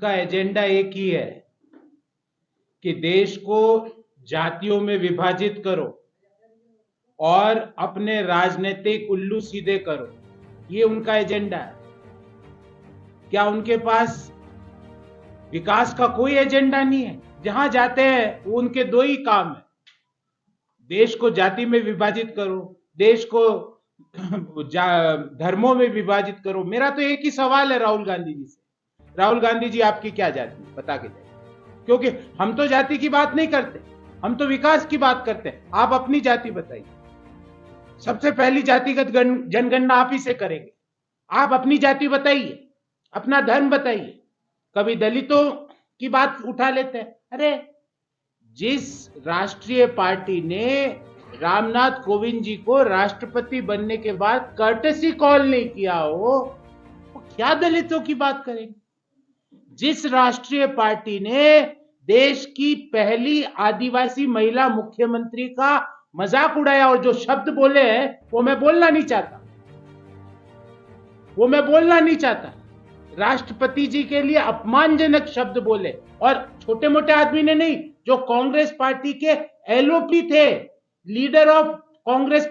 उनका एजेंडा एक ही है कि देश को जातियों में विभाजित करो और अपने राजनीतिक उल्लू सीधे करो। ये उनका एजेंडा है। क्या उनके पास विकास का कोई एजेंडा नहीं है? जहां जाते हैं वो उनके दो ही काम है, देश को जाति में विभाजित करो, देश को धर्मों में विभाजित करो। मेरा तो एक ही सवाल है राहुल गांधी जी से, राहुल गांधी जी आपकी क्या जाति है बता के जाइए, क्योंकि हम तो जाति की बात नहीं करते, हम तो विकास की बात करते हैं। आप अपनी जाति बताइए। सबसे पहली जातिगत जनगणना आप ही से करेंगे। आप अपनी जाति बताइए, अपना धर्म बताइए। कभी दलितों की बात उठा लेते हैं। अरे जिस राष्ट्रीय पार्टी ने रामनाथ कोविंद जी को राष्ट्रपति बनने के बाद कर्टेसी कॉल नहीं किया हो, वो क्या दलितों की बात करेंगे? जिस राष्ट्रीय पार्टी ने देश की पहली आदिवासी महिला मुख्यमंत्री का मजाक उड़ाया और जो शब्द बोले हैं वो मैं बोलना नहीं चाहता, राष्ट्रपति जी के लिए अपमानजनक शब्द बोले, और छोटे मोटे आदमी ने नहीं, जो कांग्रेस पार्टी के एलओपी थे, लीडर ऑफ कांग्रेस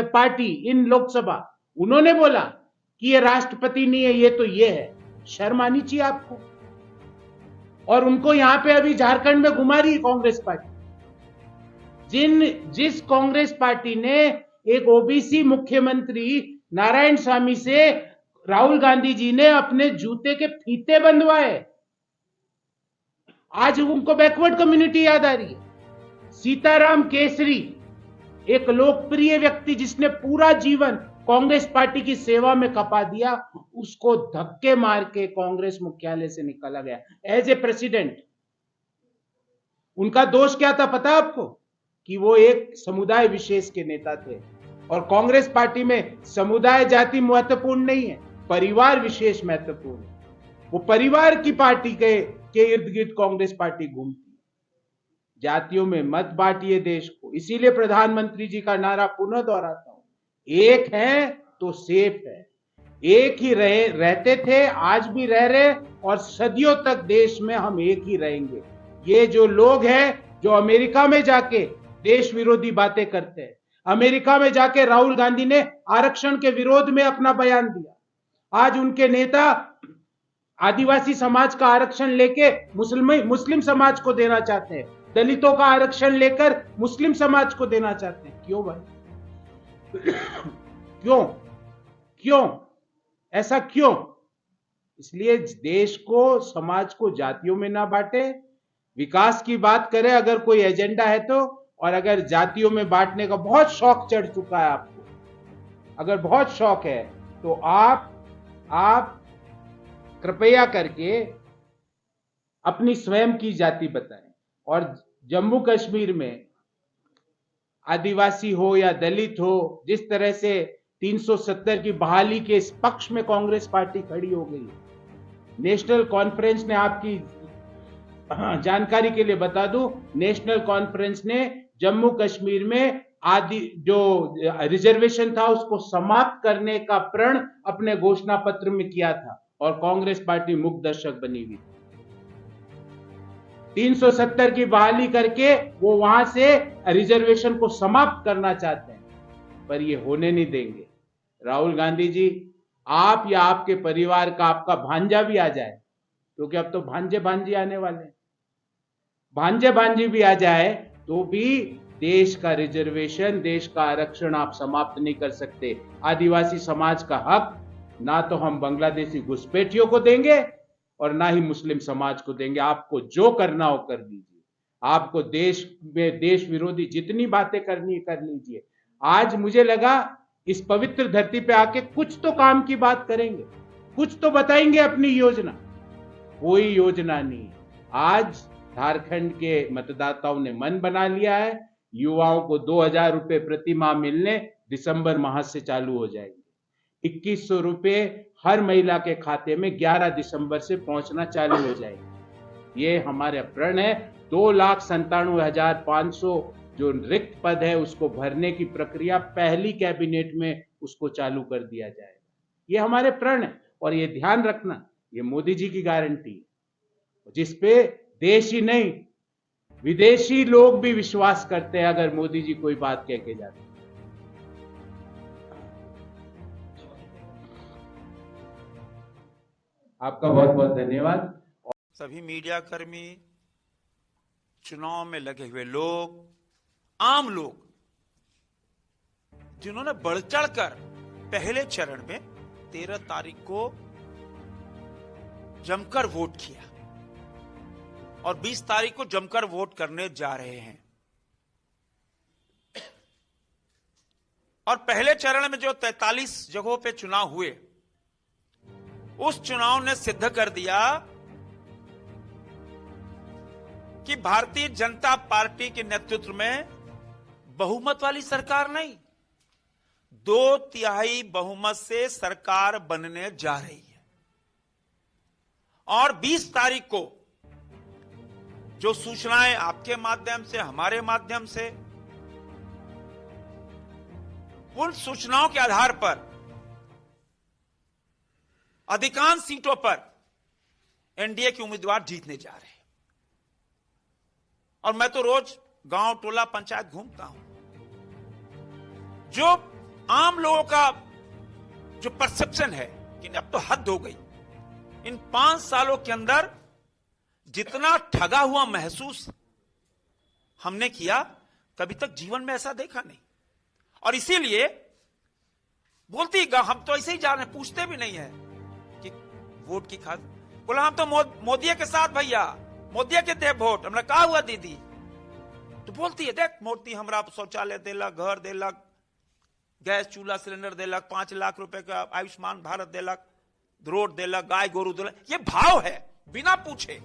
पार्टी इन लोकसभा, उन्होंने बोला कि ये राष्ट्रपति नहीं है, ये तो ये है। शर्म आनी चाहिए आपको। और उनको यहां पे अभी झारखंड में घुमा रही है कांग्रेस पार्टी। जिस कांग्रेस पार्टी ने एक ओबीसी मुख्यमंत्री नारायण स्वामी से राहुल गांधी जी ने अपने जूते के फीते बंधवाए, आज उनको बैकवर्ड कम्युनिटी याद आ रही है। सीताराम केसरी, एक लोकप्रिय व्यक्ति जिसने पूरा जीवन कांग्रेस पार्टी की सेवा में खपा दिया, उसको धक्के मार के कांग्रेस मुख्यालय से निकाला गया एज ए प्रेसिडेंट। उनका दोष क्या था पता आपको? कि वो एक समुदाय विशेष के नेता थे, और कांग्रेस पार्टी में समुदाय जाति महत्वपूर्ण नहीं है, परिवार विशेष महत्वपूर्ण है। वो परिवार की पार्टी के इर्द गिर्द कांग्रेस पार्टी घूमती है। जातियों में मत बांटिए देश को। इसीलिए प्रधानमंत्री जी का नारा पुनः दोहराता हूं, एक है तो सेफ है। एक ही रहते थे, आज भी रह रहे, और सदियों तक देश में हम एक ही रहेंगे। ये जो लोग हैं जो अमेरिका में जाके देश विरोधी बातें करते हैं, अमेरिका में जाके राहुल गांधी ने आरक्षण के विरोध में अपना बयान दिया, आज उनके नेता आदिवासी समाज का आरक्षण लेके मुस्लिम समाज को देना चाहते हैं, दलितों का आरक्षण लेकर मुस्लिम समाज को देना चाहते हैं। क्यों भाई? क्यों ऐसा क्यों? इसलिए देश को, समाज को जातियों में ना बांटे, विकास की बात करें अगर कोई एजेंडा है तो। और अगर जातियों में बांटने का बहुत शौक चढ़ चुका है आपको, अगर बहुत शौक है, तो आप कृपया करके अपनी स्वयं की जाति बताएं। और जम्मू कश्मीर में आदिवासी हो या दलित हो, जिस तरह से 370 की बहाली के इस पक्ष में कांग्रेस पार्टी खड़ी हो गई, नेशनल कॉन्फ्रेंस ने, आपकी जानकारी के लिए बता दूं, नेशनल कॉन्फ्रेंस ने जम्मू कश्मीर में जो रिजर्वेशन था उसको समाप्त करने का प्रण अपने घोषणा पत्र में किया था, और कांग्रेस पार्टी मुख्य दर्शक बनी हुई। 370 की बहाली करके वो वहां से रिजर्वेशन को समाप्त करना चाहते हैं, पर ये होने नहीं देंगे। राहुल गांधी जी, आप या आपके परिवार का आपका भांजा भी आ जाए, क्योंकि अब तो भांजे भांजी आने वाले हैं, भांजे भांजी भी आ जाए तो भी देश का रिजर्वेशन, देश का आरक्षण आप समाप्त नहीं कर सकते। आदिवासी समाज का हक ना तो हम बांग्लादेशी घुसपैठियों को देंगे और ना ही मुस्लिम समाज को देंगे। आपको जो करना हो कर दीजिए, आपको देश में देश विरोधी जितनी बातें करनी कर लीजिए। आज मुझे लगा इस पवित्र धरती पे आके कुछ तो काम की बात करेंगे, कुछ तो बताएंगे अपनी योजना। कोई योजना नहीं। आज झारखंड के मतदाताओं ने मन बना लिया है, युवाओं को 2000 रुपए प्रति माह मिलने दिसंबर माह से चालू हो जाएंगे। 2100 रुपए हर महिला के खाते में 11 दिसंबर से पहुंचना चालू हो जाएंगे। ये हमारे प्रण है। 2,97,500 जो रिक्त पद है उसको भरने की प्रक्रिया पहली कैबिनेट में उसको चालू कर दिया जाएगा। ये हमारे प्रण है। और ये ध्यान रखना, ये मोदी जी की गारंटी है, जिस पे देश ही नहीं विदेशी लोग भी विश्वास करते हैं अगर मोदी जी कोई बात कह के जाते हैं। आपका बहुत बहुत धन्यवाद। सभी मीडिया कर्मी, चुनाव में लगे हुए लोग, आम लोग, जिन्होंने बढ़ चढ़कर पहले चरण में 13 तारीख को जमकर वोट किया और 20 तारीख को जमकर वोट करने जा रहे हैं। और पहले चरण में जो 43 जगहों पे चुनाव हुए, उस चुनाव ने सिद्ध कर दिया कि भारतीय जनता पार्टी के नेतृत्व में बहुमत वाली सरकार नहीं, 2/3 बहुमत से सरकार बनने जा रही है। और 20 तारीख को जो सूचनाएं आपके माध्यम से, हमारे माध्यम से, उन सूचनाओं के आधार पर अधिकांश सीटों पर एनडीए के उम्मीदवार जीतने जा रहे हैं। और मैं तो रोज गांव, टोला, पंचायत घूमता हूं। जो आम लोगों का जो परसेप्शन है कि अब तो हद हो गई, इन 5 सालों के अंदर जितना ठगा हुआ महसूस हमने किया, कभी तक जीवन में ऐसा देखा नहीं। और इसीलिए बोलती हम तो ऐसे ही जा रहे, पूछते भी नहीं है कि वोट की खातिर। बोला हम तो मोदी के साथ भैया, मोदी के दे वोट। हमने कहा हुआ दीदी, तो बोलती है देख मोदी हमरा शौचालय देलक, घर देलक, गैस चूल्हा सिलेंडर देलक, 5 लाख रुपए का आयुष्मान भारत देलक, रोड देलक, गाय गोरू देलक। ये भाव है बिना पूछे।